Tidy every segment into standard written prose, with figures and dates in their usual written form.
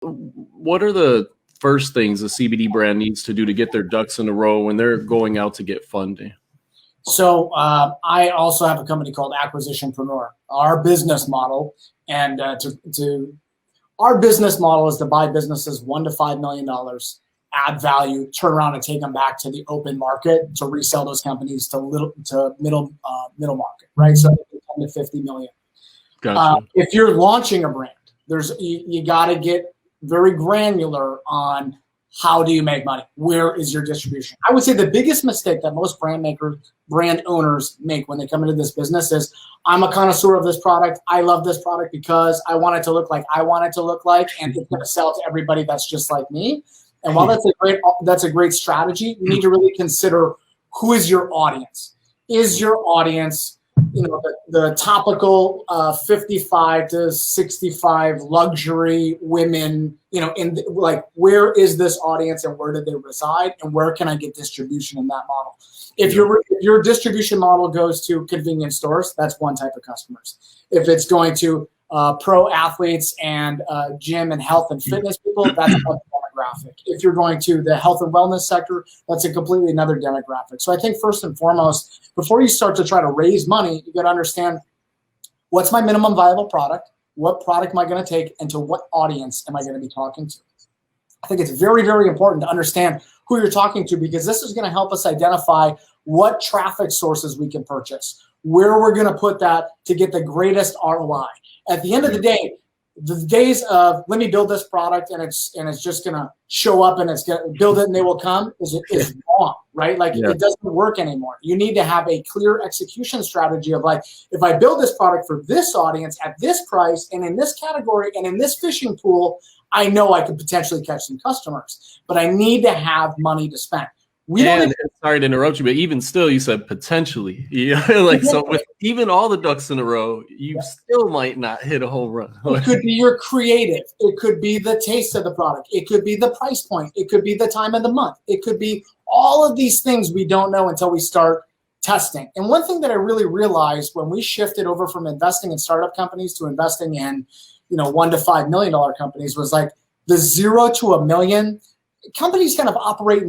What are the first things a CBD brand needs to do to get their ducks in a row when they're going out to get funding? So I also have a company called Acquisitionpreneur. Our business model, and our business model is to buy businesses $1 to $5 million, add value, turn around and take them back to the open market to resell those companies to middle market, right? So 10 to 50 million. Gotcha. If you're launching a brand, you got to get very granular on how do you make money? Where is your distribution? I would say the biggest mistake that most brand owners make when they come into this business is, I'm a connoisseur of this product. I love this product because I want it to look like I want it to look like, and it's going to sell to everybody that's just like me. And while that's a great strategy, you need to really consider, who is your audience? Is your audience, the topical 55 to 65 luxury women, where is this audience and where do they reside and where can I get distribution in that model? If your distribution model goes to convenience stores, that's one type of customers. If it's going to pro athletes and gym and health and fitness people, that's another demographic. If you're going to the health and wellness sector, that's a completely another demographic. So I think first and foremost, before you start to try to raise money, you got to understand, what's my minimum viable product? What product am I going to take, and to what audience am I going to be talking to? I think it's very, very important to understand who you're talking to, because this is going to help us identify what traffic sources we can purchase, where we're going to put that to get the greatest ROI. At the end of the day, the days of let me build this product and it's just going to show up and it's going to build it and they will come is wrong, right? It doesn't work anymore. You need to have a clear execution strategy of, if I build this product for this audience at this price and in this category and in this fishing pool, I know I could potentially catch some customers, but I need to have money to spend. Sorry to interrupt you, but even still, you said potentially. So with even all the ducks in a row, you still might not hit a home run. It could be your creative. It could be the taste of the product. It could be the price point. It could be the time of the month. It could be all of these things we don't know until we start testing. And one thing that I really realized when we shifted over from investing in startup companies to investing in, $1 to $5 million companies was the 0 to $1 million. Companies kind of operate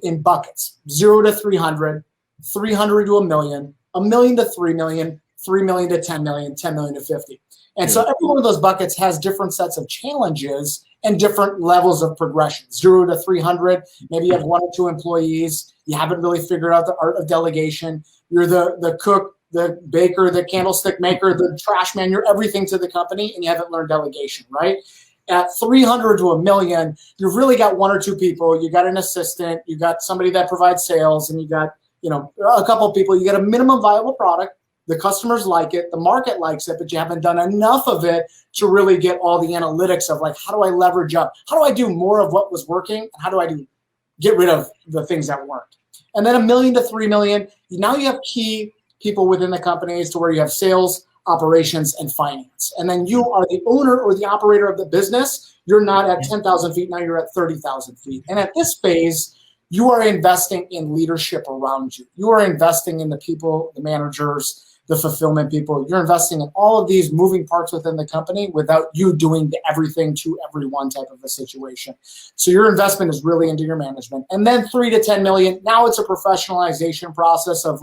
in buckets: 0 to 300, 300 to $1 million, $1 million to $3 million, $3 million to $10 million, $10 million to $50. And so every one of those buckets has different sets of challenges and different levels of progression. 0 to 300, maybe you have 1 or 2 employees. You haven't really figured out the art of delegation. You're the cook, the baker, the candlestick maker, the trash man. You're everything to the company, and you haven't learned delegation, right? At 300 to $1 million, you've really got 1 or 2 people. You got an assistant, you got somebody that provides sales, and you got, a couple of people. You get a minimum viable product. The customers like it, the market likes it, but you haven't done enough of it to really get all the analytics of how do I leverage up? How do I do more of what was working? And how do I get rid of the things that weren't? And then $1 million to $3 million. Now you have key people within the companies to where you have sales, operations, and finance. And then you are the owner or the operator of the business. You're not at 10,000 feet. Now you're at 30,000 feet. And at this phase, you are investing in leadership around you. You are investing in the people, the managers, the fulfillment people. You're investing in all of these moving parts within the company without you doing everything to everyone type of a situation. So your investment is really into your management. And then 3 to 10 million. Now it's a professionalization process of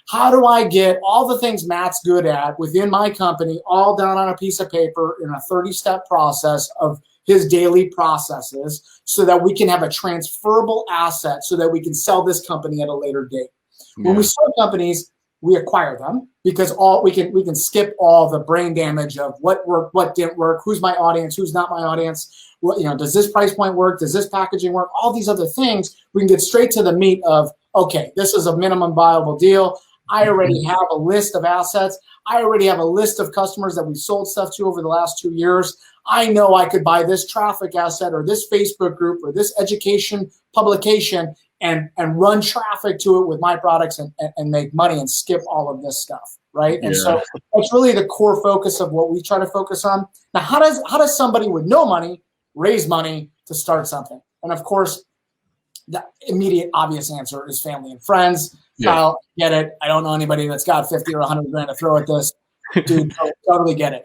how do I get all the things Matt's good at within my company all down on a piece of paper in a 30-step process of his daily processes so that we can have a transferable asset so that we can sell this company at a later date. Yeah. When we start companies, we acquire them because we can skip all the brain damage of what worked, what didn't work, who's my audience, who's not my audience, does this price point work, does this packaging work, all these other things. We can get straight to the meat of, okay, this is a minimum viable deal. I already have a list of assets. I already have a list of customers that we sold stuff to over the last 2 years. I know I could buy this traffic asset or this Facebook group or this education publication and run traffic to it with my products and make money and skip all of this stuff, right? And so that's really the core focus of what we try to focus on. Now, how does somebody with no money raise money to start something? And of course, the immediate obvious answer is family and friends. Kyle, get it. I don't know anybody that's got 50 or 100 grand to throw at this. Dude, totally get it.